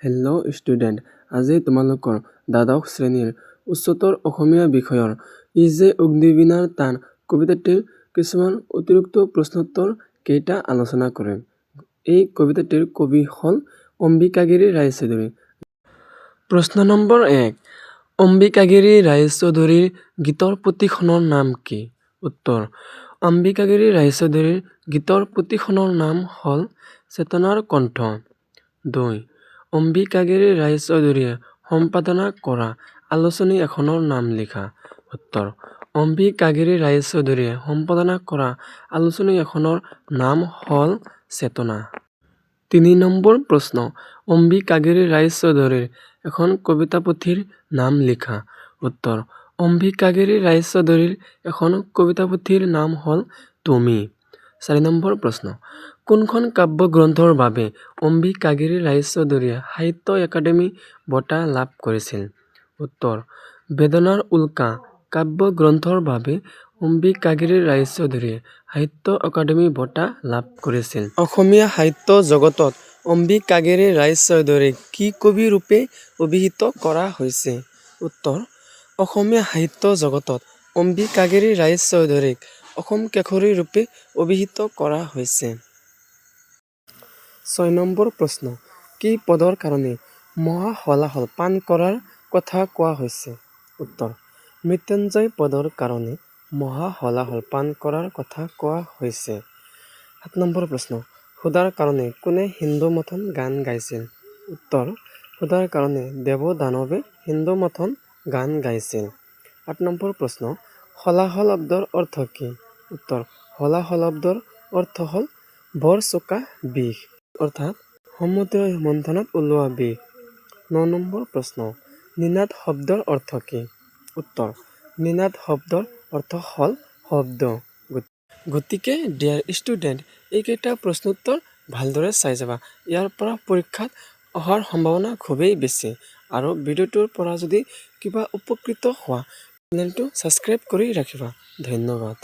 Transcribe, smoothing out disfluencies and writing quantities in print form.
Hello' student, আজি তোমালোকৰ দ্বাদশ শ্ৰেণীৰ উচ্চতৰ অসমীয়া বিষয়ৰ ই যে অগ্নিবীণাৰ টান কবিতাটিৰ কিছুমান অতিৰিক্ত প্ৰশ্নোত্তৰ কেইটা আলোচনা কৰিম। এই কবিতাটিৰ কবি হ'ল অম্বিকাগিৰি ৰায়চৌধুৰী। প্ৰশ্ন নম্বৰ 1। অম্বিকাগিৰি ৰায়চৌধুৰীৰ গীতৰ পুথিখনৰ নাম কি? উত্তৰ: অম্বিকাগিৰি ৰায়চৌধুৰীৰ গীতৰ পুথিখনৰ নাম হ'ল চেতনাৰ কণ্ঠ। 2. অম্বিকাগিৰি ৰায়চৌধুৰীয়ে সম্পাদনা কৰা আলোচনী এখনৰ নাম লিখা। উত্তৰ: অম্বিকাগিৰি ৰায়চৌধুৰীয়ে সম্পাদনা কৰা আলোচনী এখনৰ নাম হ'ল চেতনা। 3 নম্বৰ প্ৰশ্ন। অম্বিকাগিৰি ৰায়চৌধুৰীৰ এখন কবিতা পুথিৰ নাম লিখা। উত্তৰ: অম্বিকাগিৰি ৰায়চৌধুৰীৰ এখন কবিতা পুথিৰ নাম হ'ল তুমি। 4 নম্বৰ প্ৰশ্ন। কোনখন কাব্যগ্ৰন্থৰ বাবে অম্বিকাগিৰি ৰায়চৌধুৰীয়ে সাহিত্য একাডেমী বঁটা লাভ কৰিছিল? উত্তৰ: বেদনাৰ উল্কা কাব্যগ্ৰন্থৰ বাবে অম্বিকাগিৰি ৰায়চৌধুৰীয়ে সাহিত্য একাডেমী বঁটা লাভ কৰিছিল। অসমীয়া সাহিত্য জগতত অম্বিকাগিৰি ৰায়চৌধুৰীক কি কবি ৰূপে অভিহিত কৰা হৈছে? উত্তৰ: অসমীয়া সাহিত্য জগতত অম্বিকাগিৰি ৰায়চৌধুৰীক অসম কেশৰী ৰূপে অভিহিত কৰা হৈছে। 6 নম্বৰ প্ৰশ্ন। কি পদৰ কাৰণে মহা হলাহল পান কৰাৰ কথা কোৱা হৈছে? উত্তৰ: মৃত্যুঞ্জয় পদৰ কাৰণে মহা হলাহল পান কৰাৰ কথা কোৱা হৈছে। 7 নম্বৰ প্ৰশ্ন। সুধাৰ কাৰণে কোনে হিন্দু মথন গান গাইছিল? উত্তৰ: সুধাৰ কাৰণে দেৱ দানৱে হিন্দু মথন গান গাইছিল। 8 নম্বৰ প্ৰশ্ন। হলাহল শব্দৰ অৰ্থ কি? উত্তৰ: হলাহল শব্দৰ অৰ্থ হ'ল বৰ চোকা বিষ, অৰ্থাৎ সমুদ্ৰ মন্থনত ওলোৱা বিষ। 9 নম্বৰ প্ৰশ্ন। নিনাদ শব্দৰ অৰ্থ কি? উত্তৰ: নিনাদ শব্দৰ অৰ্থ হ'ল শব্দ। গতিকে ডিয়াৰ ষ্টুডেণ্ট, এইকেইটা প্ৰশ্নোত্তৰ ভালদৰে চাই যাবা। ইয়াৰ পৰা পৰীক্ষাত অহাৰ সম্ভাৱনা খুবেই বেছি। আৰু ভিডিঅ'টোৰ পৰা যদি কিবা উপকৃত হোৱা, চেনেলটো ছাবস্ক্ৰাইব কৰি ৰাখিবা। ধন্যবাদ।